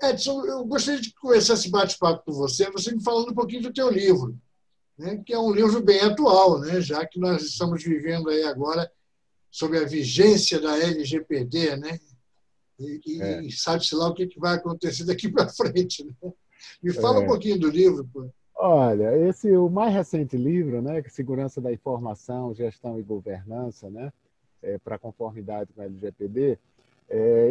Edson, eu gostaria de começar esse bate-papo com você, você me falando um pouquinho do teu livro, né, que é um livro bem atual, né, já que nós estamos vivendo aí agora sob a vigência da LGPD, né, É, e sabe-se lá o que vai acontecer daqui para frente. Né? Me fala um é. pouquinho do livro, pô. Olha, o mais recente livro, né, que é Segurança da Informação, Gestão e Governança, né, para conformidade com a LGPD,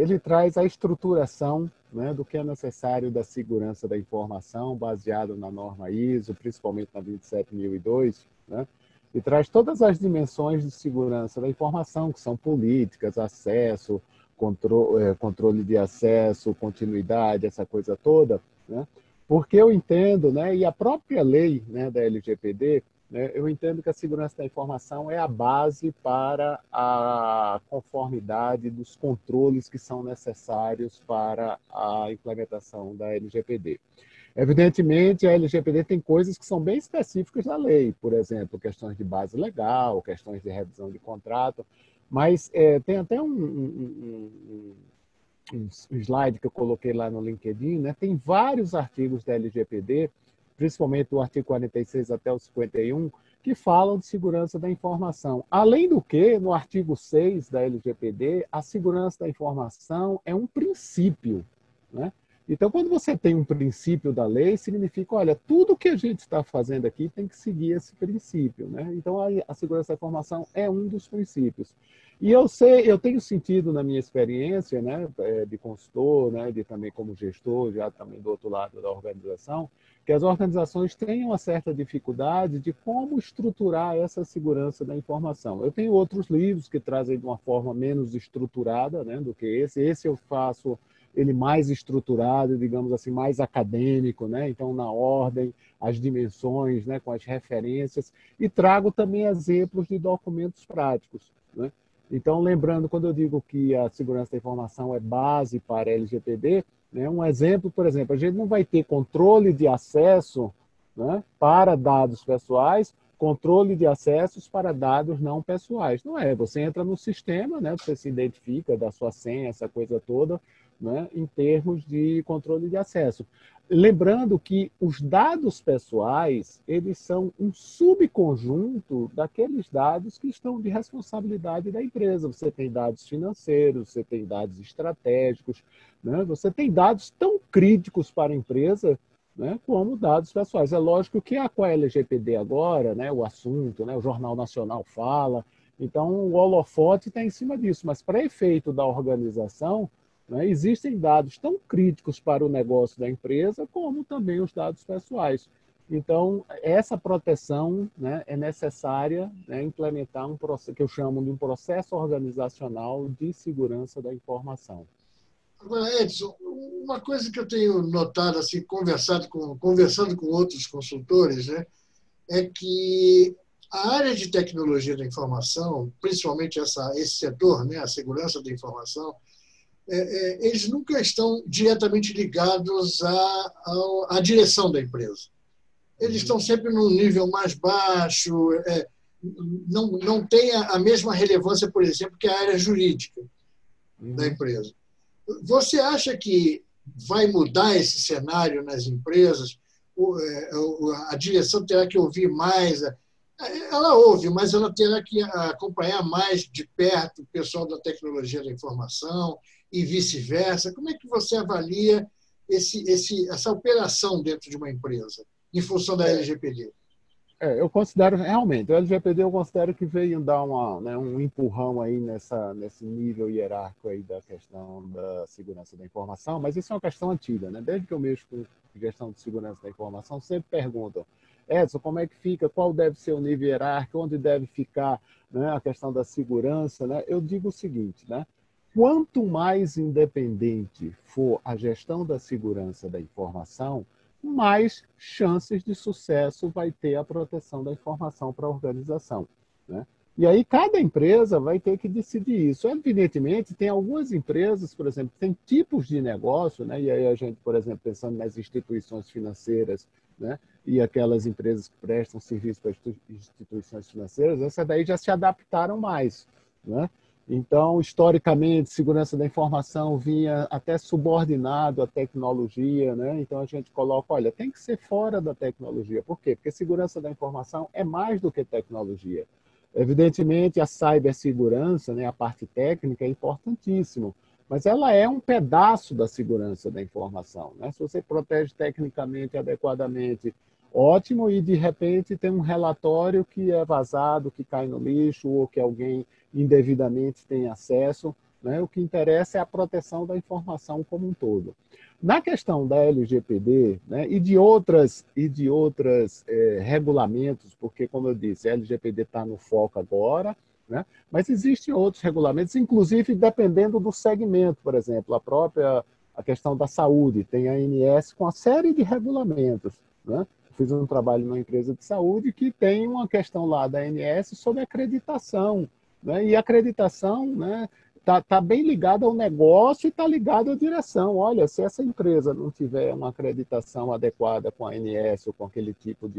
ele traz a estruturação, né, do que é necessário da segurança da informação, baseado na norma ISO, principalmente na 27002, né, e traz todas as dimensões de segurança da informação, que são políticas, acesso, controle de acesso, continuidade, essa coisa toda, né, porque eu entendo, né, e a própria lei, né, da LGPD, né, eu entendo que a segurança da informação é a base para a conformidade dos controles que são necessários para a implementação da LGPD. Evidentemente, a LGPD tem coisas que são bem específicas da lei, por exemplo, questões de base legal, questões de revisão de contrato, mas tem até um slide que eu coloquei lá no LinkedIn, né? Tem vários artigos da LGPD, principalmente do artigo 46 até o 51, que falam de segurança da informação. Além do que, no artigo 6 da LGPD, a segurança da informação é um princípio, né? Então, quando você tem um princípio da lei, significa, olha, tudo que a gente está fazendo aqui tem que seguir esse princípio, né? Então, a segurança da informação é um dos princípios. E eu tenho sentido na minha experiência, né, de consultor, né, de também como gestor, já também do outro lado da organização, que as organizações têm uma certa dificuldade de como estruturar essa segurança da informação. Eu tenho outros livros que trazem de uma forma menos estruturada, né, do que esse. Esse eu faço ele mais estruturado, digamos assim, mais acadêmico, né? Então, na ordem, as dimensões, né, com as referências, e trago também exemplos de documentos práticos, né? Então, lembrando, quando eu digo que a segurança da informação é base para a LGPD, né, um exemplo, por exemplo, a gente não vai ter controle de acesso, né, para dados pessoais, controle de acessos para dados não pessoais. Não é, você entra no sistema, né, você se identifica da sua senha, essa coisa toda, né, em termos de controle de acesso. Lembrando que os dados pessoais, eles são um subconjunto daqueles dados que estão de responsabilidade da empresa. Você tem dados financeiros, você tem dados estratégicos, né? Você tem dados tão críticos para a empresa, né, como dados pessoais. É lógico que com a LGPD agora, né, o assunto, né, o Jornal Nacional fala, então o holofote está em cima disso, mas para efeito da organização, né, existem dados tão críticos para o negócio da empresa, como também os dados pessoais. Então, essa proteção, né, é necessária, né, implementar um processo que eu chamo de um processo organizacional de segurança da informação. Agora, Edson, uma coisa que eu tenho notado, assim, conversando com outros consultores, né, é que a área de tecnologia da informação, principalmente esse setor, né, a segurança da informação, eles nunca estão diretamente ligados à direção da empresa. Eles Uhum, estão sempre num nível mais baixo, não tem a mesma relevância, por exemplo, que a área jurídica da uhum. empresa. Você acha que vai mudar esse cenário nas empresas? A direção terá que ouvir mais? Ela ouve, mas ela terá que acompanhar mais de perto o pessoal da tecnologia da informação e vice-versa. Como é que você avalia essa operação dentro de uma empresa, em função da LGPD? Eu considero realmente, o LGPD eu considero que veio dar né, um empurrão aí nesse nível hierárquico aí da questão da segurança da informação, mas isso é uma questão antiga, né? Desde que eu mexo com questão de segurança da informação, sempre perguntam, Edson, como é que fica, qual deve ser o nível hierárquico, onde deve ficar, né, a questão da segurança, né? Eu digo o seguinte, né? Quanto mais independente for a gestão da segurança da informação, mais chances de sucesso vai ter a proteção da informação para a organização, né? E aí cada empresa vai ter que decidir isso. Evidentemente, tem algumas empresas, por exemplo, tem tipos de negócio, né? E aí a gente, por exemplo, pensando nas instituições financeiras, né? E aquelas empresas que prestam serviço para instituições financeiras, essa daí já se adaptaram mais, né? Então, historicamente, segurança da informação vinha até subordinado à tecnologia, né? Então a gente coloca, olha, tem que ser fora da tecnologia. Por quê? Porque segurança da informação é mais do que tecnologia. Evidentemente, a cibersegurança, né, a parte técnica é importantíssimo, mas ela é um pedaço da segurança da informação, né? Se você protege tecnicamente, adequadamente, ótimo, e de repente tem um relatório que é vazado, que cai no lixo, ou que alguém indevidamente tem acesso, né? O que interessa é a proteção da informação como um todo. Na questão da LGPD, né, e de outras regulamentos, porque, como eu disse, a LGPD está no foco agora, né, mas existem outros regulamentos, inclusive dependendo do segmento, por exemplo, a questão da saúde, tem a ANS com uma série de regulamentos, né? Fiz um trabalho numa empresa de saúde que tem uma questão lá da ANS sobre acreditação, né? E a acreditação, né, tá bem ligada ao negócio e está ligada à direção. Olha, se essa empresa não tiver uma acreditação adequada com a ANS ou com aquele tipo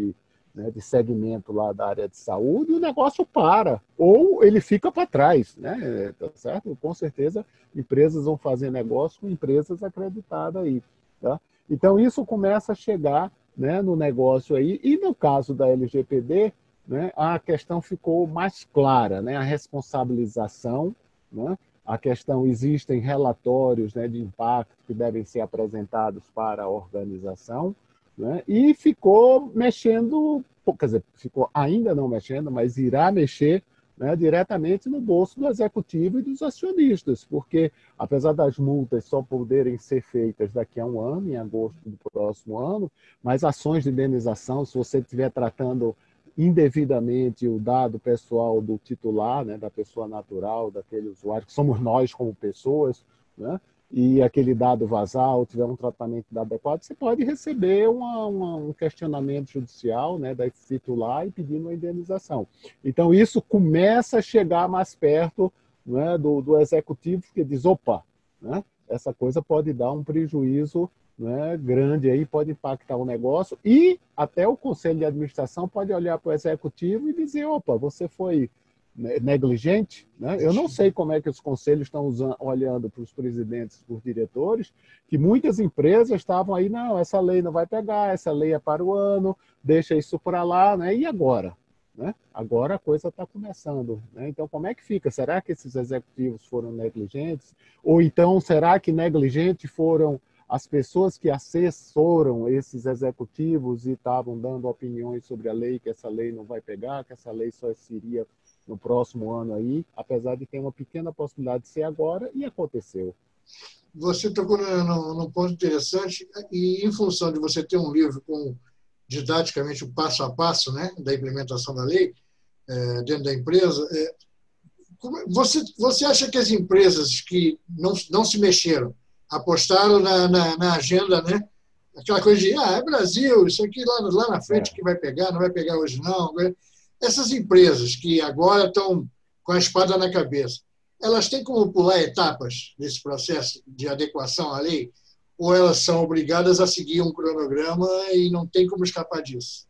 né, de segmento lá da área de saúde, o negócio para, ou ele fica para trás, né? Tá certo? Com certeza, empresas vão fazer negócio com empresas acreditadas aí, tá? Então, isso começa a chegar, né, no negócio aí, e no caso da LGPD, né, a questão ficou mais clara, né, a responsabilização, né, a questão, existem relatórios, né, de impacto que devem ser apresentados para a organização, né, e ficou mexendo, quer dizer, ficou ainda não mexendo, mas irá mexer, né, diretamente no bolso do executivo e dos acionistas, porque apesar das multas só poderem ser feitas daqui a um ano, em agosto do próximo ano, mas ações de indenização, se você estiver tratando indevidamente o dado pessoal do titular, né, da pessoa natural, daquele usuário, que somos nós como pessoas, né, e aquele dado vazar ou tiver um tratamento adequado, você pode receber um questionamento judicial, né, desse titular e pedir uma indenização. Então, isso começa a chegar mais perto, né, do executivo, que diz, opa, né, essa coisa pode dar um prejuízo, né, grande aí, pode impactar o negócio, e até o conselho de administração pode olhar para o executivo e dizer, opa, você foi negligente, né? Eu não sei como é que os conselhos estão olhando para os presidentes, para os diretores, que muitas empresas estavam aí, não, essa lei não vai pegar, essa lei é para o ano, deixa isso para lá, né? E agora? Né? Agora a coisa está começando, né? Então, como é que fica? Será que esses executivos foram negligentes? Ou então, será que negligentes foram as pessoas que assessoram esses executivos e estavam dando opiniões sobre a lei, que essa lei não vai pegar, que essa lei só seria no próximo ano aí, apesar de ter uma pequena possibilidade de ser agora, e aconteceu. Você tocou num ponto interessante, e em função de você ter um livro com didaticamente o passo a passo, né, da implementação da lei dentro da empresa, você acha que as empresas que não se mexeram, apostaram na agenda, né, aquela coisa de, é Brasil, isso aqui lá na frente que vai pegar, não vai pegar hoje não. Essas empresas que agora estão com a espada na cabeça, elas têm como pular etapas nesse processo de adequação à lei? Ou elas são obrigadas a seguir um cronograma e não tem como escapar disso?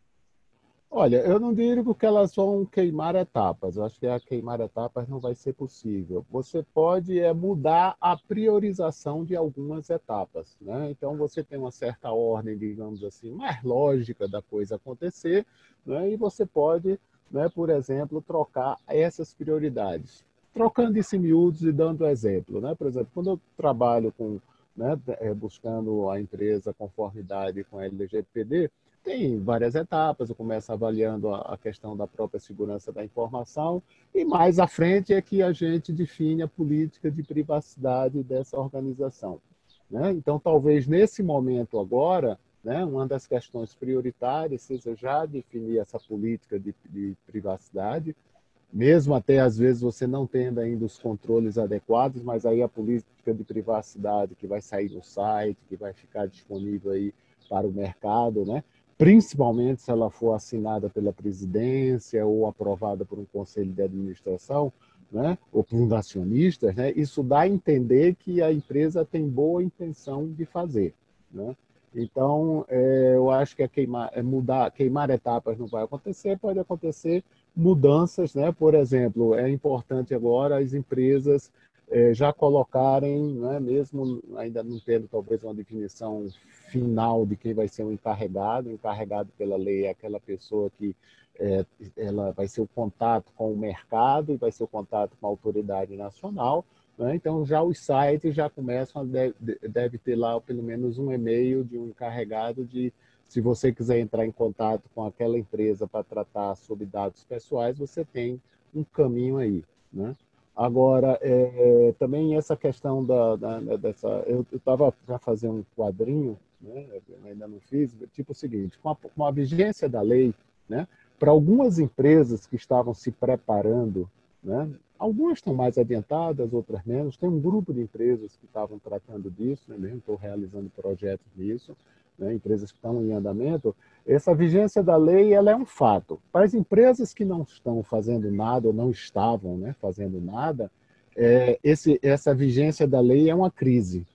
Olha, eu não digo que elas vão queimar etapas. Eu acho que a queimar etapas não vai ser possível. Você pode mudar a priorização de algumas etapas, né? Então, você tem uma certa ordem, digamos assim, mais lógica da coisa acontecer, né? E você pode, né, por exemplo, trocar essas prioridades. Trocando isso em miúdos e dando exemplo, né? Por exemplo, quando eu trabalho com, né, buscando a empresa conformidade com a LGPD, tem várias etapas, eu começo avaliando a questão da própria segurança da informação e mais à frente é que a gente define a política de privacidade dessa organização, né? Então, talvez nesse momento agora, né, uma das questões prioritárias seja já definir essa política de privacidade, mesmo até às vezes você não tendo ainda os controles adequados, mas aí a política de privacidade que vai sair no site, que vai ficar disponível aí para o mercado, né? Principalmente se ela for assinada pela presidência ou aprovada por um conselho de administração, né? Ou por acionistas, né? Isso dá a entender que a empresa tem boa intenção de fazer, né? Então, eu acho que queimar etapas não vai acontecer, pode acontecer mudanças, né? Por exemplo, é importante agora as empresas já colocarem, né, mesmo ainda não tendo talvez uma definição final de quem vai ser o encarregado pela lei é aquela pessoa que ela vai ser o contato com o mercado e vai ser o contato com a autoridade nacional, né? Então já os sites já começam, deve ter lá pelo menos um e-mail de um encarregado de se você quiser entrar em contato com aquela empresa para tratar sobre dados pessoais, você tem um caminho aí, né? Agora, também essa questão dessa... Eu estava já fazendo um quadrinho, né? Eu ainda não fiz, tipo o seguinte, com a vigência da lei, né? Para algumas empresas que estavam se preparando, né? Algumas estão mais adiantadas, outras menos. Tem um grupo de empresas que estavam tratando disso, né? Estou realizando projetos nisso, né? Empresas que estão em andamento. Essa vigência da lei ela é um fato. Para as empresas que não estão fazendo nada ou não estavam, né, fazendo nada, essa vigência da lei é uma crise,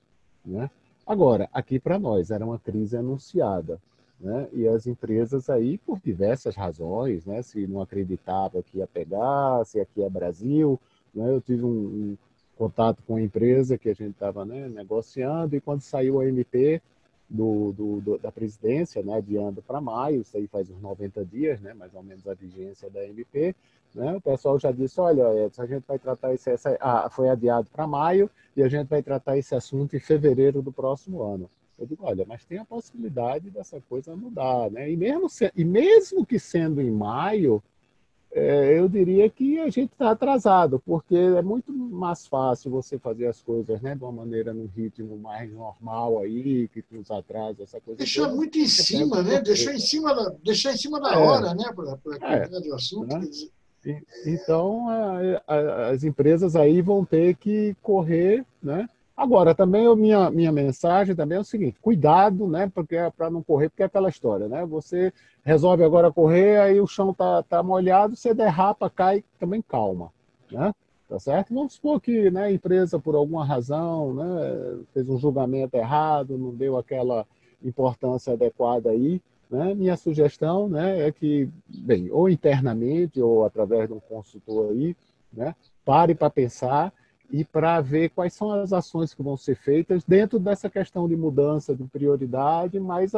né? Agora, aqui para nós era uma crise anunciada, né? E as empresas aí, por diversas razões, né, se não acreditava que ia pegar, se aqui é Brasil, né? Eu tive um contato com uma empresa que a gente estava, né, negociando e quando saiu a MP da presidência, né, adiando para maio, isso aí faz uns 90 dias, né, mais ou menos a vigência da MP, né, o pessoal já disse, olha, Edson, a gente vai tratar foi adiado para maio e a gente vai tratar esse assunto em fevereiro do próximo ano. Eu digo, olha, mas tem a possibilidade dessa coisa mudar, né? E mesmo que sendo em maio, eu diria que a gente está atrasado, porque é muito mais fácil você fazer as coisas, né, de uma maneira, num ritmo mais normal aí, que com os atrasos, essa coisa Deixar toda. muito em Você pega cima, de né? surpresa. Deixar em cima da É, hora, né? Para é, cuidar do assunto. né? Quer dizer, Então, as empresas aí vão ter que correr, né? Agora, também minha mensagem também é o seguinte, cuidado, né? Porque para não correr, porque é aquela história, né? Você resolve agora correr, aí o chão tá molhado, você derrapa, cai, também calma, né? Tá certo? Vamos supor que, né, a empresa, por alguma razão, né, fez um julgamento errado, não deu aquela importância adequada aí, né? Minha sugestão, né, é que, bem, ou internamente ou através de um consultor aí, né, pare para pensar e para ver quais são as ações que vão ser feitas dentro dessa questão de mudança de prioridade, mas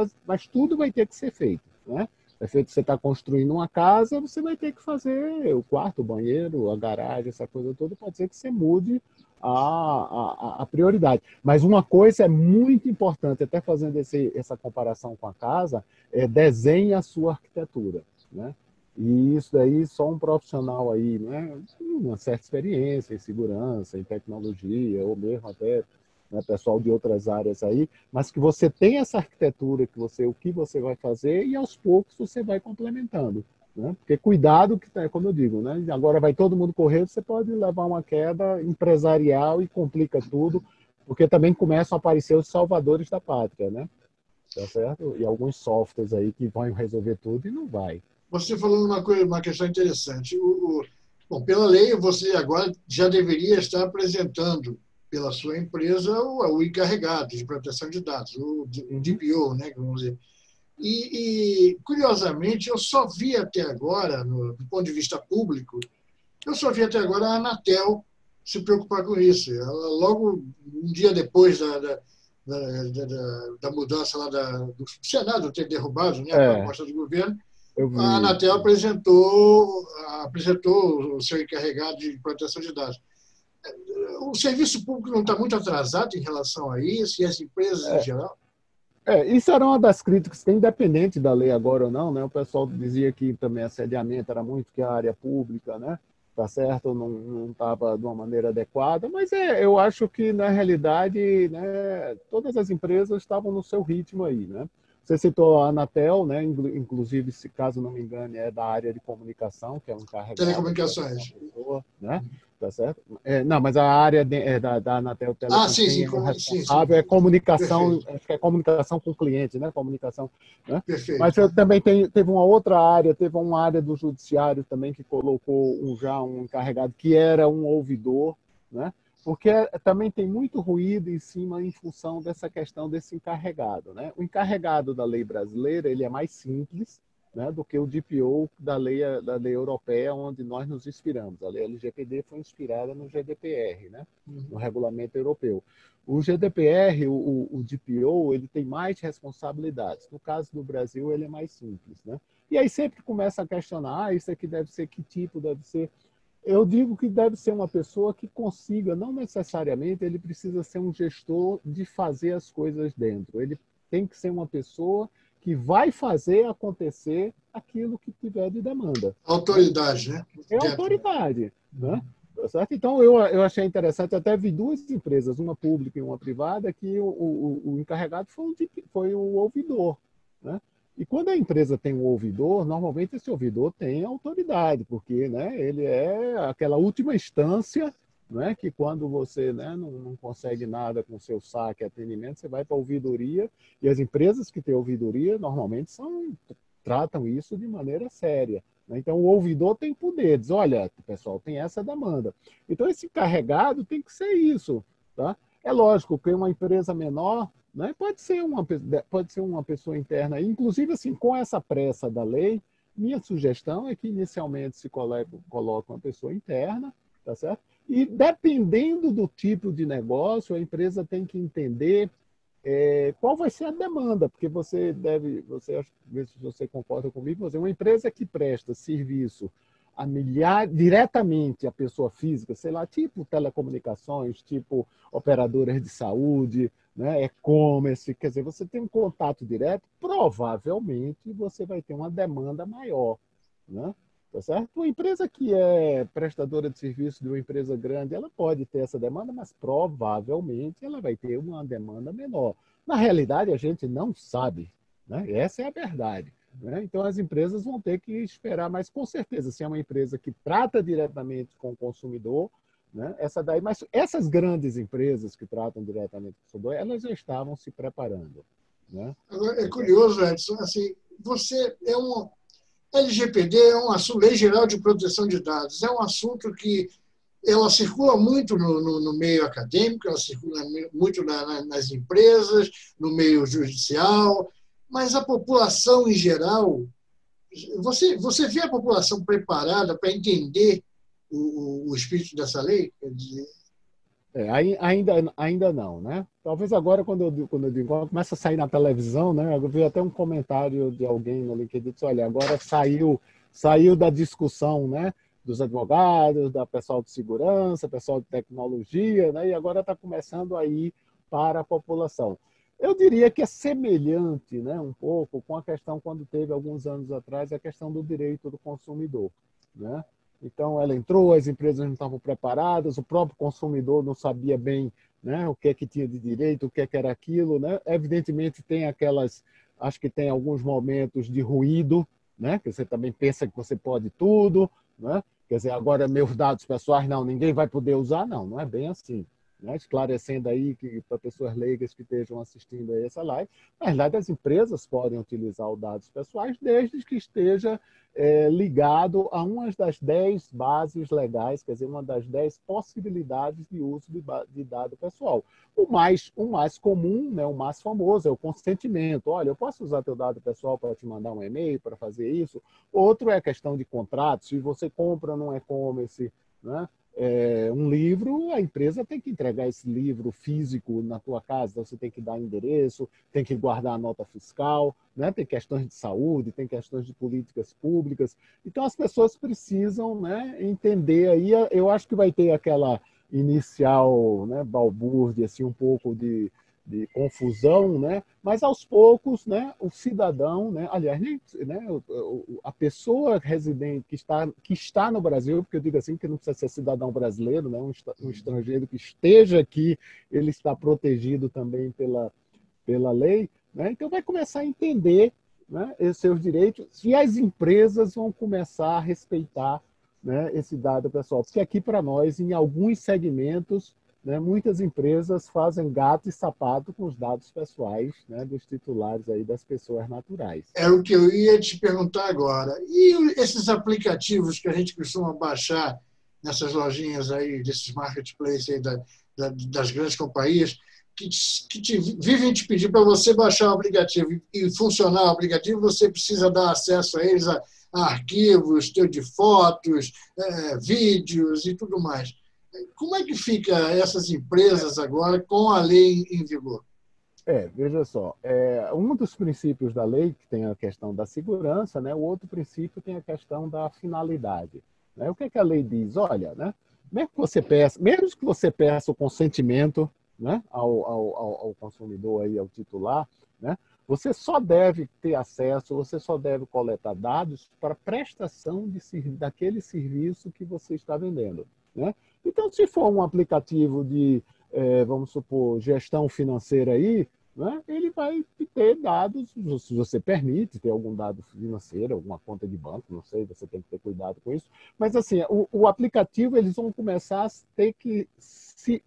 tudo vai ter que ser feito, né? É feito, você está construindo uma casa, você vai ter que fazer o quarto, o banheiro, a garagem, essa coisa toda, pode ser que você mude a prioridade. Mas uma coisa é muito importante, até fazendo essa comparação com a casa, desenhe a sua arquitetura, né? E isso daí só um profissional aí, né, uma certa experiência em segurança, em tecnologia, ou mesmo até, né, pessoal de outras áreas aí, mas que você tem essa arquitetura, o que você vai fazer e aos poucos você vai complementando, né? Porque cuidado que como eu digo, né, agora vai todo mundo correr, você pode levar uma queda empresarial e complica tudo, porque também começam a aparecer os salvadores da pátria, né? Tá certo? E alguns softwares aí que vão resolver tudo e não vai. você falou uma questão interessante. Bom, pela lei, você agora já deveria estar apresentando pela sua empresa o encarregado de proteção de dados, o Uhum. DPO, né? Vamos dizer. Curiosamente, eu só vi até agora, do ponto de vista público, eu só vi até agora a Anatel se preocupar com isso. Ela, logo um dia depois da mudança lá do Senado ter derrubado, né, a É, proposta do governo, eu a vi. Anatel apresentou o seu encarregado de proteção de dados. O serviço público não está muito atrasado em relação a isso, e as empresas em geral? Isso era uma das críticas, que independente da lei agora ou não, né? O pessoal dizia que também assediamento era muito que a área pública, né? Tá certo, não estava de uma maneira adequada, mas eu acho que na realidade, né, todas as empresas estavam no seu ritmo aí, né? Você citou a Anatel, né? Inclusive, se caso não me engane, é da área de comunicação, que é um encarregado, que é uma Telecomunicações. pessoa, né? Tá certo? Não, mas a área da Anatel Ah, Telecom, sim, sim, quem é o sim, sim. responsável é comunicação, Perfeito, acho que é comunicação com o cliente, né? Comunicação, né? Mas perfeito. eu também teve uma área do judiciário também que colocou já um encarregado que era um ouvidor, né? Porque também tem muito ruído em cima em função dessa questão desse encarregado, né? O encarregado da lei brasileira, ele é mais simples, né, do que o DPO da lei europeia, onde nós nos inspiramos. A lei LGPD foi inspirada no GDPR, né, no regulamento europeu. O GDPR, o DPO, ele tem mais responsabilidades. No caso do Brasil, ele é mais simples, né? E aí sempre começa a questionar, isso aqui deve ser que tipo, deve ser... Eu digo que deve ser uma pessoa que consiga, não necessariamente ele precisa ser um gestor de fazer as coisas dentro. Ele tem que ser uma pessoa que vai fazer acontecer aquilo que tiver de demanda. Autoridade, né? É autoridade, né? Certo? Então, eu achei interessante, até vi duas empresas, uma pública e uma privada, que o encarregado foi o ouvidor, né? E quando a empresa tem um ouvidor, normalmente esse ouvidor tem autoridade, porque, né, ele é aquela última instância, né, que quando você, né, não consegue nada com o seu saque e atendimento, você vai para a ouvidoria, e as empresas que têm ouvidoria normalmente tratam isso de maneira séria. Né? Então, o ouvidor tem poder, diz, olha, pessoal, tem essa demanda. Então, esse encarregado tem que ser isso. Tá? É lógico que uma empresa menor, né, pode ser uma pessoa interna. Inclusive, assim, com essa pressa da lei, minha sugestão é que inicialmente se coloque uma pessoa interna, tá certo? E dependendo do tipo de negócio, a empresa tem que entender qual vai ser a demanda, porque você ver se você concorda comigo, uma empresa que presta serviço diretamente à pessoa física, sei lá, tipo telecomunicações, tipo operadoras de saúde, né, e-commerce, quer dizer, você tem um contato direto, provavelmente você vai ter uma demanda maior, né? Tá certo? Uma empresa que é prestadora de serviço de uma empresa grande, ela pode ter essa demanda, mas provavelmente ela vai ter uma demanda menor. Na realidade, a gente não sabe, né? Essa é a verdade. Né? Então, as empresas vão ter que esperar, mas com certeza, se é uma empresa que trata diretamente com o consumidor, né? Mas essas grandes empresas que tratam diretamente com o consumidor, elas já estavam se preparando. Né? Agora, é curioso, Edson, assim, LGPD é um assunto, Lei Geral de Proteção de Dados, é um assunto que ela circula muito no meio acadêmico, ela circula muito nas empresas, no meio judicial, mas a população em geral, você vê a população preparada para entender o espírito dessa lei? Quer dizer... Ainda não, né? Talvez agora, quando eu digo, começa a sair na televisão, né? Eu vi até um comentário de alguém no LinkedIn, disse, olha, agora saiu da discussão, né? Dos advogados, da pessoal de segurança, pessoal de tecnologia, né? E agora está começando a ir para a população. Eu diria que é semelhante, né, um pouco com a questão, quando teve alguns anos atrás, a questão do direito do consumidor, né? Então, ela entrou, as empresas não estavam preparadas, o próprio consumidor não sabia bem, né, o que é que tinha de direito, o que é que era aquilo. Né? Evidentemente, acho que tem alguns momentos de ruído, né, que você também pensa que você pode tudo, né? Quer dizer, agora meus dados pessoais, não, ninguém vai poder usar, não é bem assim. Né? Esclarecendo aí que para pessoas leigas que estejam assistindo a essa live, na verdade as empresas podem utilizar os dados pessoais desde que esteja ligado a uma das 10 bases legais, quer dizer, uma das 10 possibilidades de uso de dado pessoal. O mais comum, né, o mais famoso é o consentimento. Olha, eu posso usar teu dado pessoal para te mandar um e-mail, para fazer isso. Outro é a questão de contratos. Se você compra num e-commerce, né, um livro, a empresa tem que entregar esse livro físico na tua casa, então você tem que dar endereço, tem que guardar a nota fiscal, né? Tem questões de saúde, tem questões de políticas públicas. Então, as pessoas precisam, né, entender aí. Eu acho que vai ter aquela inicial, né, balbúrdia, assim, um pouco de confusão, né? Mas aos poucos, né, o cidadão, né, aliás, né, a pessoa residente que está no Brasil, porque eu digo assim que não precisa ser cidadão brasileiro, né, um estrangeiro que esteja aqui, ele está protegido também pela lei, né? Então vai começar a entender, né, os seus direitos, e as empresas vão começar a respeitar, né, esse dado pessoal, porque aqui para nós, em alguns segmentos, né, muitas empresas fazem gato e sapato com os dados pessoais, né, dos titulares aí das pessoas naturais. É o que eu ia te perguntar agora. E esses aplicativos que a gente costuma baixar nessas lojinhas aí, desses marketplaces aí das grandes companhias, vivem te pedir para você baixar o aplicativo e funcionar o aplicativo, você precisa dar acesso a eles, a arquivos, de fotos, vídeos e tudo mais. Como é que fica essas empresas agora com a lei em vigor? Veja só, um dos princípios da lei, que tem a questão da segurança, né? O outro princípio tem a questão da finalidade. Né? O que é que a lei diz? Olha, né? Mesmo que você peça o consentimento, né, ao consumidor, aí, ao titular, né, você só deve ter acesso, você só deve coletar dados para prestação daquele serviço que você está vendendo. Né? Então, se for um aplicativo de, vamos supor, gestão financeira aí, né, ele vai ter dados, se você permite ter algum dado financeiro, alguma conta de banco, não sei, você tem que ter cuidado com isso. Mas, assim, o aplicativo, eles vão começar a ter que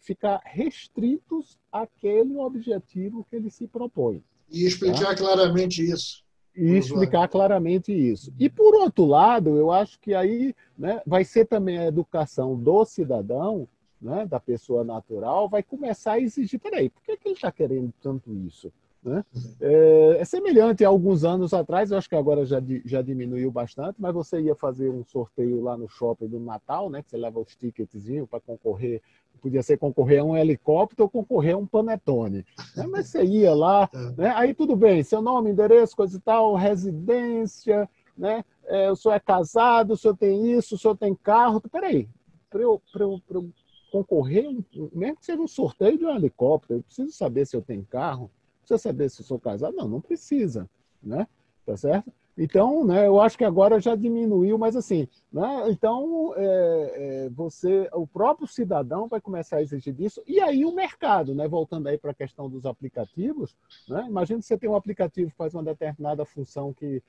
ficar restritos àquele objetivo que ele se propõe. E explicar claramente isso. E explicar claramente isso. E, por outro lado, eu acho que aí, né, vai ser também a educação do cidadão, né, da pessoa natural, vai começar a exigir, peraí, por que ele está querendo tanto isso? Né? É semelhante a alguns anos atrás, eu acho que agora já diminuiu bastante, mas você ia fazer um sorteio lá no shopping do Natal, né, que você leva os ticketzinhos para concorrer, podia ser concorrer a um helicóptero ou concorrer a um panetone. Né? Mas você ia lá, né? Aí tudo bem, seu nome, endereço, coisa e tal, residência, né? O senhor é casado, o senhor tem isso, o senhor tem carro. Peraí, para eu concorrer, mesmo que seja um sorteio de um helicóptero, eu preciso saber se eu tenho carro, precisa saber se eu sou casado? Não precisa, né? Tá certo? Então, né, eu acho que agora já diminuiu, mas assim, né, então o próprio cidadão vai começar a exigir disso, e aí o mercado, né, voltando aí para a questão dos aplicativos, né, imagina que você tem um aplicativo que faz uma determinada função que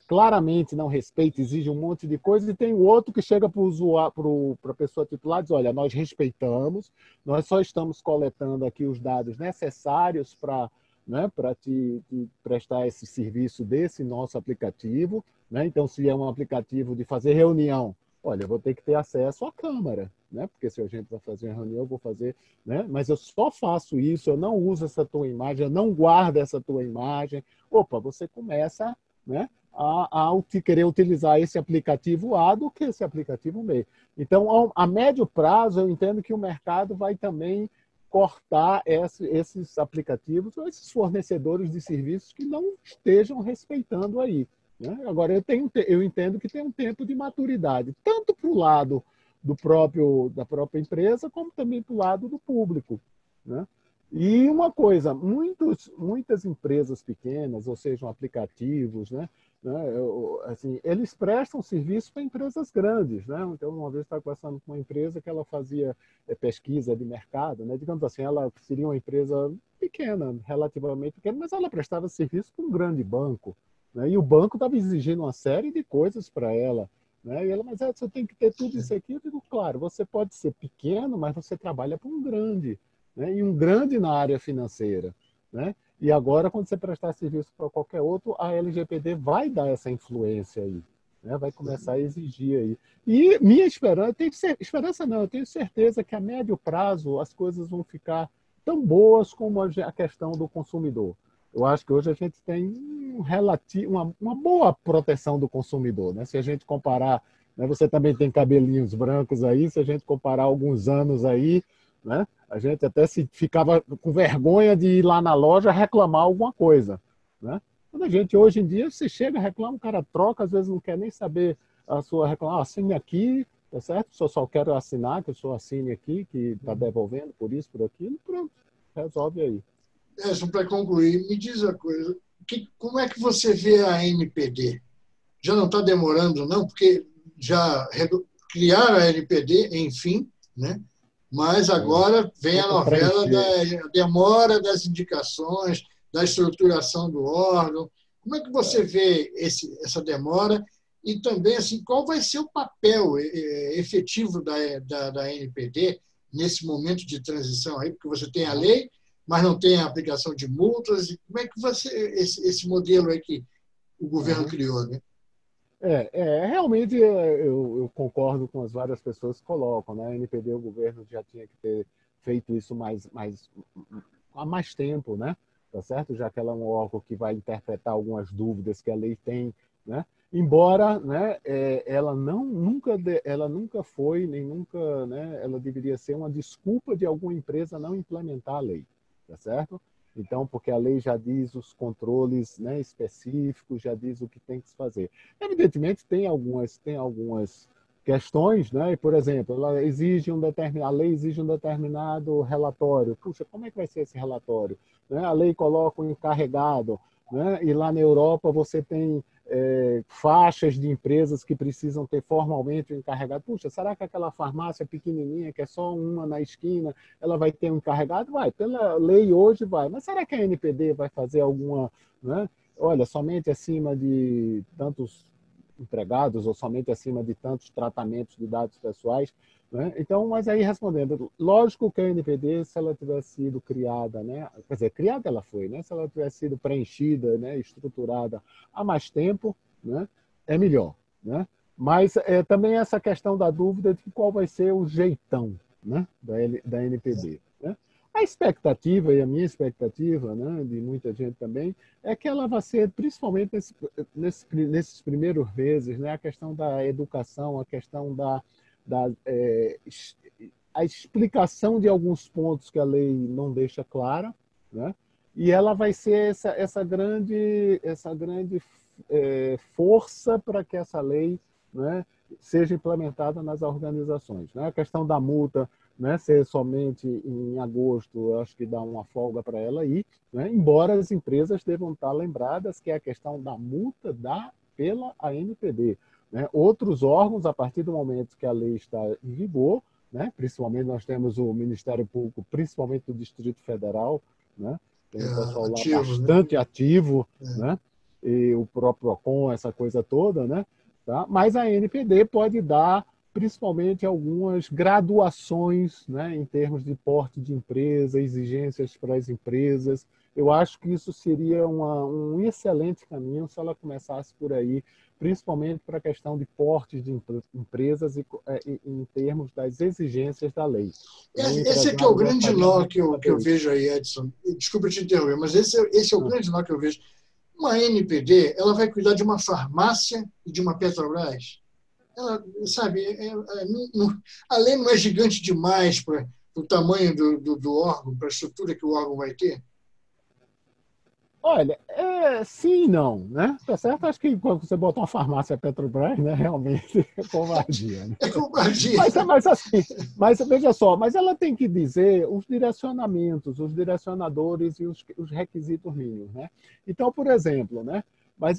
claramente não respeita, exige um monte de coisa, e tem o outro que chega para o usuário, para a pessoa titular e diz, olha, nós respeitamos, nós só estamos coletando aqui os dados necessários para, né, para te prestar esse serviço desse nosso aplicativo. Né? Então, se é um aplicativo de fazer reunião, olha, eu vou ter que ter acesso à câmera, né? Porque se a gente vai fazer uma reunião, eu vou fazer, né? Mas eu só faço isso, eu não uso essa tua imagem, eu não guardo essa tua imagem. Opa, você começa, né, a querer utilizar esse aplicativo A do que esse aplicativo B. Então, a médio prazo, eu entendo que o mercado vai também cortar esses aplicativos ou esses fornecedores de serviços que não estejam respeitando aí. Né? Agora, eu entendo que tem um tempo de maturidade, tanto para o lado da própria empresa, como também para o lado do público. Né? E uma coisa, muitas empresas pequenas, ou sejam aplicativos, né, assim, eles prestam serviço para empresas grandes. Né? Então, uma vez eu estava conversando com uma empresa que ela fazia pesquisa de mercado, né? Digamos assim, ela seria uma empresa pequena, relativamente pequena, mas ela prestava serviço para um grande banco. Né? E o banco estava exigindo uma série de coisas para ela. Né? E ela, mas você tem que ter tudo isso aqui. Eu digo, claro, você pode ser pequeno, mas você trabalha para um grande. Né? E um grande na área financeira. Né? E agora, quando você prestar serviço para qualquer outro, a LGPD vai dar essa influência aí. Né? Vai começar a exigir aí. E minha esperança, eu tenho certeza que a médio prazo as coisas vão ficar tão boas como a questão do consumidor. Eu acho que hoje a gente tem uma boa proteção do consumidor. Né? Se a gente comparar, né, você também tem cabelinhos brancos aí, se a gente comparar alguns anos aí, né, a gente até ficava com vergonha de ir lá na loja reclamar alguma coisa. Né? Quando a gente, hoje em dia, você chega, reclama, o cara troca, às vezes não quer nem saber a sua reclamação. Assine aqui, tá certo? Eu só quero assinar, que eu sou assine aqui, que está devolvendo por isso, por aquilo, pronto, resolve aí. Só para concluir, me diz uma coisa, como é que você vê a NPD? Já não está demorando, não? Porque já criaram a NPD, enfim, né? Mas agora vem a novela da demora das indicações, da estruturação do órgão. Como é que você vê essa demora? E também, assim, qual vai ser o papel efetivo da NPD nesse momento de transição aí? Porque você tem a lei, mas não tem a aplicação de multas. E como é que esse modelo aí que o governo criou, né? Realmente eu concordo com as várias pessoas que colocam, né? A NPD, o governo já tinha que ter feito isso mais há mais tempo, né? Tá certo? Já que ela é um órgão que vai interpretar algumas dúvidas que a lei tem, né? Embora, né, ela nunca foi, nem nunca, né, ela deveria ser uma desculpa de alguma empresa não implementar a lei, tá certo? Então, porque a lei já diz os controles, né, específicos, já diz o que tem que se fazer. Evidentemente, tem algumas questões, né? Por exemplo, ela exige a lei exige um determinado relatório. Puxa, como é que vai ser esse relatório? Né? A lei coloca um encarregado, né? E lá na Europa você tem faixas de empresas que precisam ter formalmente um encarregado. Puxa, será que aquela farmácia pequenininha, que é só uma na esquina, ela vai ter um encarregado? Vai, pela lei hoje vai. Mas será que a NPD vai fazer alguma... Né? Olha, somente acima de tantos empregados ou somente acima de tantos tratamentos de dados pessoais, né? Então, mas aí respondendo, lógico que a NPD, se ela tivesse sido criada, né? Quer dizer, criada ela foi, né? Se ela tivesse sido preenchida, né? Estruturada há mais tempo, né? É melhor, né? Mas também essa questão da dúvida de qual vai ser o jeitão, né? Da NPD, né? A expectativa, e a minha expectativa, né, de muita gente também, é que ela vai ser, principalmente nesses primeiros meses, né, a questão da educação, a questão a explicação de alguns pontos que a lei não deixa clara, né, e ela vai ser essa grande força para que essa lei, né, seja implementada nas organizações. Né? A questão da multa, né, ser somente em agosto, eu acho que dá uma folga para ela ir, né? Embora as empresas devam estar lembradas que é a questão da multa pela ANPD. Né? Outros órgãos, a partir do momento que a lei está em vigor, né, principalmente nós temos o Ministério Público, principalmente do Distrito Federal, né, tem um pessoal lá ativo, bastante ativo, né? né, e o próprio PROCON, essa coisa toda, né, tá? Mas a ANPD pode dar principalmente algumas graduações, né, em termos de porte de empresa, exigências para as empresas. Eu acho que isso seria um excelente caminho se ela começasse por aí, principalmente para a questão de portes de empresas em termos das exigências da lei. O Esse é que é o empresário grande gostaria nó muito que de eu fazer isso. vejo aí, Edson. Desculpa te interromper, mas esse é o grande nó que eu vejo. Uma NPD, ela vai cuidar de uma farmácia e de uma Petrobras? Ela, sabe, a lei não é gigante demais para o tamanho do órgão, para a estrutura que o órgão vai ter? Olha, sim e não, né? Tá certo? Acho que quando você botar uma farmácia Petrobras, né, realmente é covardia, né? É covardia. Mas assim, mas veja só, mas ela tem que dizer os direcionamentos, os direcionadores e os requisitos mínimos, né? Então, por exemplo, né? Mas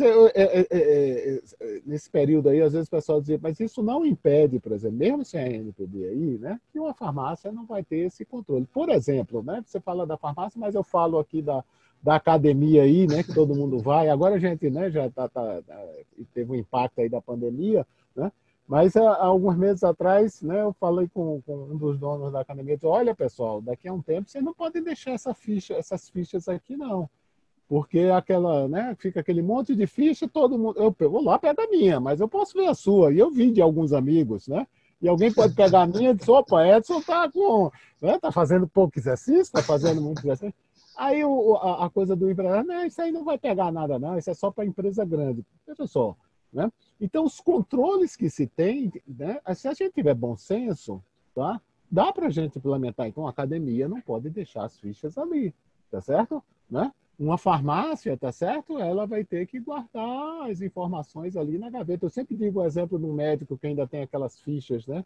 nesse período aí, às vezes o pessoal dizia, mas isso não impede, por exemplo, mesmo sem a NPD aí, né, que uma farmácia não vai ter esse controle. Por exemplo, né, você fala da farmácia, mas eu falo aqui da academia aí, né, que todo mundo vai. Agora a gente, né, já teve um impacto aí da pandemia, né? Mas há alguns meses atrás, né, eu falei com um dos donos da academia, disse, olha, pessoal, daqui a um tempo vocês não podem deixar essas fichas aqui, não. Porque aquela, né, fica aquele monte de ficha, todo mundo. Eu vou lá pegar a minha, mas eu posso ver a sua. E eu vi de alguns amigos, né? E alguém pode pegar a minha e dizer, opa, Edson está né, tá fazendo pouco exercício, está fazendo muito exercício. Aí a coisa do empresário, não, isso aí não vai pegar nada, não, isso é só para empresa grande. Veja só, né? Então, os controles que se tem, né, se a gente tiver bom senso, tá? Dá para a gente implementar. Então, a academia não pode deixar as fichas ali, tá certo? Né? Uma farmácia, tá certo? Ela vai ter que guardar as informações ali na gaveta. Eu sempre digo o exemplo do médico que ainda tem aquelas fichas, né?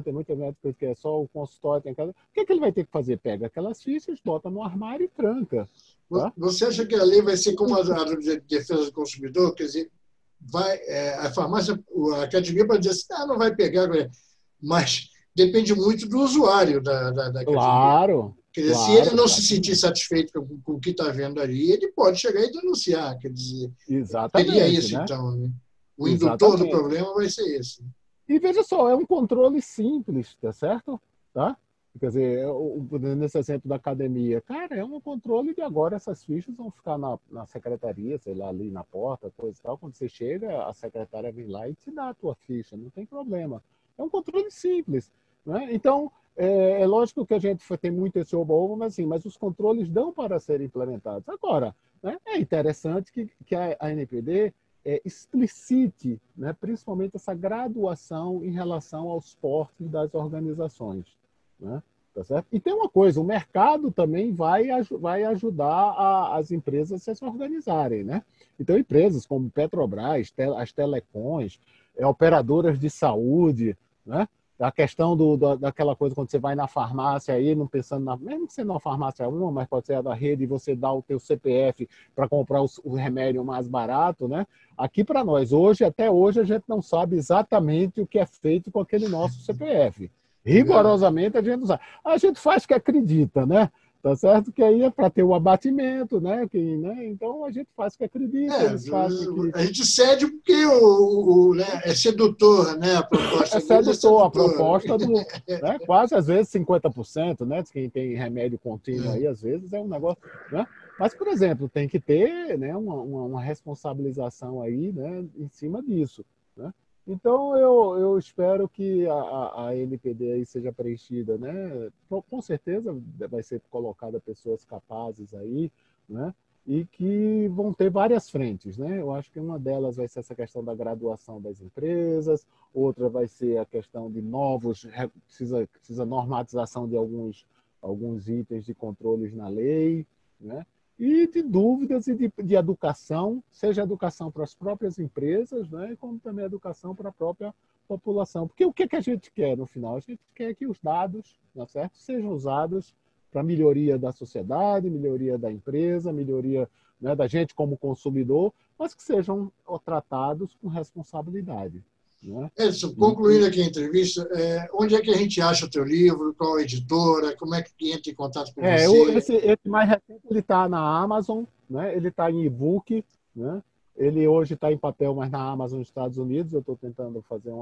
Tem muita médica que é só o consultório, tem aquela... O que ele vai ter que fazer? Pega aquelas fichas, bota no armário e tranca. Tá? Você acha que a lei vai ser como a de defesa do consumidor? Quer dizer, a farmácia, a academia pode dizer assim, não vai pegar, mas depende muito do usuário da academia. Claro, Quer dizer, se ele claro, não se sentir exatamente. satisfeito com o que está vendo ali, ele pode chegar e denunciar. Quer dizer, seria Exatamente, isso, né? então. Né? O indutor do Exatamente. problema vai ser esse. E veja só, é um controle simples, tá certo? Tá? Quer dizer, nesse exemplo da academia, cara, é um controle de agora essas fichas vão ficar na secretaria, sei lá, ali na porta, coisa e tal. Quando você chega, a secretária vem lá e te dá a tua ficha, não tem problema. É um controle simples. Né? Então, É lógico que a gente tem muito esse oba-oba, mas, assim, mas os controles dão para serem implementados. Agora, né, é interessante que a ANPD explicite, né, principalmente essa graduação em relação aos portes das organizações. Né, tá certo? E tem uma coisa, o mercado também vai ajudar as empresas a se organizarem. Né? Então, empresas como Petrobras, as telecoms, operadoras de saúde, né? A questão daquela coisa quando você vai na farmácia aí, não pensando mesmo que você na farmácia uma, mas pode ser a da rede, e você dá o teu CPF para comprar o remédio mais barato, né? Aqui para nós, até hoje, a gente não sabe exatamente o que é feito com aquele nosso CPF. Rigorosamente, a gente não sabe. A gente faz que acredita, né? Tá certo? Que aí é para ter o abatimento, né? Então a gente faz que acredita, eles fazem que. A gente cede porque né, é sedutor, né? A proposta É deles é sedutor, a sedutora. proposta do. Né, quase às vezes 50%, né? Quem tem remédio contínuo aí, às vezes é um negócio. Né? Mas, por exemplo, tem que ter, né, uma responsabilização aí, né, em cima disso. Né? Então, eu espero que a NPD aí seja preenchida, né? Com certeza vai ser colocada pessoas capazes aí, né? E que vão ter várias frentes, né? Eu acho que uma delas vai ser essa questão da graduação das empresas, outra vai ser a questão de precisa normatização de alguns itens de controles na lei, né? E de dúvidas e de educação, seja educação para as próprias empresas, né, como também educação para a própria população. Porque o que a gente quer no final? A gente quer que os dados, não é certo, sejam usados para melhoria da sociedade, melhoria da empresa, melhoria, né, da gente como consumidor, mas que sejam tratados com responsabilidade. Né? Edson, concluindo aqui a entrevista, onde é que a gente acha o teu livro? Qual editora? Como é que entra em contato com você? Esse mais recente ele está na Amazon, né? Ele está em e-book, né? Ele hoje está em papel, mas na Amazon nos Estados Unidos. Eu estou tentando fazer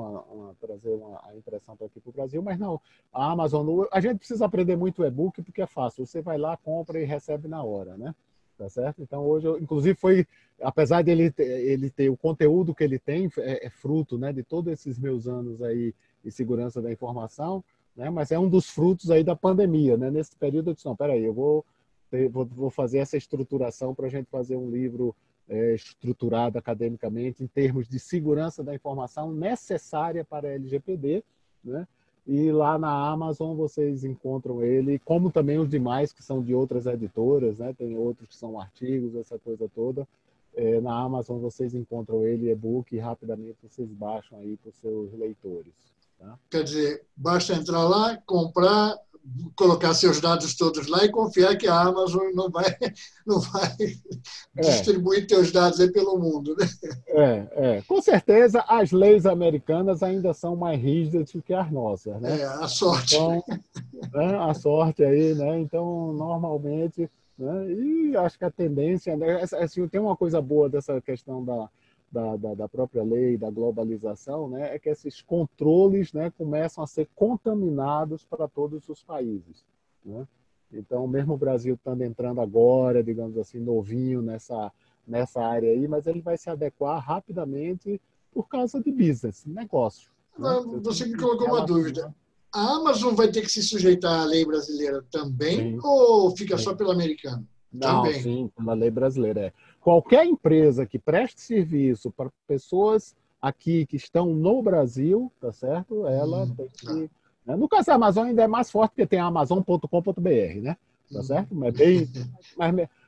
trazer a impressão para aqui para o Brasil, mas não. A Amazon, a gente precisa aprender muito o e-book porque é fácil. Você vai lá, compra e recebe na hora, né? Tá certo? Então hoje, inclusive, apesar de ele ter o conteúdo que ele tem, é fruto, né, de todos esses meus anos aí em segurança da informação. Né? Mas é um dos frutos aí da pandemia, né? Nesse período eu disse, não, peraí, eu vou fazer essa estruturação para a gente fazer um livro estruturado academicamente em termos de segurança da informação necessária para a LGPD, né? E lá na Amazon vocês encontram ele, como também os demais que são de outras editoras, né? Tem outros que são artigos, essa coisa toda. Na Amazon vocês encontram ele e-book e rapidamente vocês baixam aí para os seus leitores. Tá? Quer dizer, basta entrar lá, comprar, colocar seus dados todos lá e confiar que a Amazon não vai distribuir teus dados aí pelo mundo. Né? Com certeza as leis americanas ainda são mais rígidas do que as nossas. Né? A sorte. Então, né, a sorte aí, né? Então, normalmente, né? E acho que a tendência, né? Assim, tem uma coisa boa dessa questão da própria lei, da globalização, né, é que esses controles, né, começam a ser contaminados para todos os países. Né? Então, mesmo o Brasil estando entrando agora, digamos assim, novinho nessa área aí, mas ele vai se adequar rapidamente por causa de business, negócio. Né? Você me colocou uma dúvida. A Amazon vai ter que se sujeitar à lei brasileira também, sim, ou fica só pela americana? Não, também. Sim, uma lei brasileira. Qualquer empresa que preste serviço para pessoas aqui que estão no Brasil, tá certo? Ela tem que... Né? No caso da Amazon ainda é mais forte, porque tem a amazon.com.br, né? Tá certo?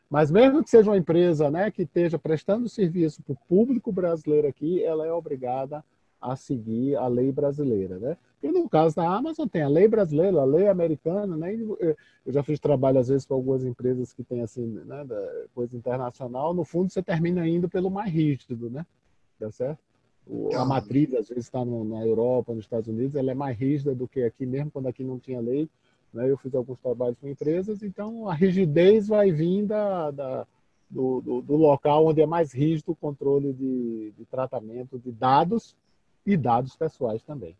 Mas mesmo que seja uma empresa, né, que esteja prestando serviço para o público brasileiro aqui, ela é obrigada a seguir a lei brasileira, né? E no caso da Amazon tem a lei brasileira, a lei americana, né? Eu já fiz trabalho às vezes com algumas empresas que têm assim, né, coisa internacional. No fundo, você termina indo pelo mais rígido, né? Tá certo? A matriz às vezes está na Europa, nos Estados Unidos, ela é mais rígida do que aqui, mesmo quando aqui não tinha lei. Né? Eu fiz alguns trabalhos com empresas, então a rigidez vai vir do local onde é mais rígido o controle de tratamento de dados e dados pessoais também.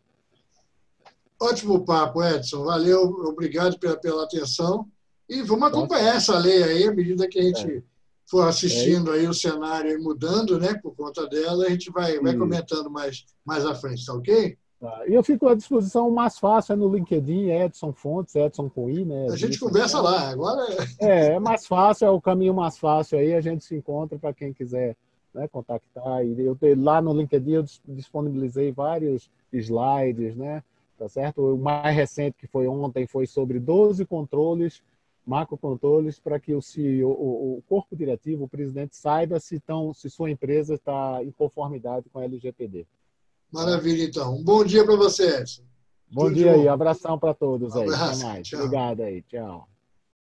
Ótimo papo, Edson. Valeu, obrigado pela atenção. E vamos acompanhar essa lei aí, à medida que a gente for assistindo aí o cenário mudando, né, por conta dela, a gente vai comentando mais à frente, tá ok? Tá. E eu fico à disposição, o mais fácil é no LinkedIn, Edson Fontes, Edson com I, né? A gente conversa lá. Agora é mais fácil, é o caminho mais fácil aí, a gente se encontra para quem quiser, né, contactar. E lá no LinkedIn eu disponibilizei vários slides, né? Tá certo? O mais recente que foi ontem foi sobre 12 controles, macrocontroles, para que o CEO, o corpo diretivo, o presidente saiba se sua empresa está em conformidade com a LGPD. maravilha, então. Um bom dia para você, Edson. Bom Tudo de dia aí, bom. abração para todos Um aí. Até abraço. mais. Tchau. Obrigado aí. Tchau.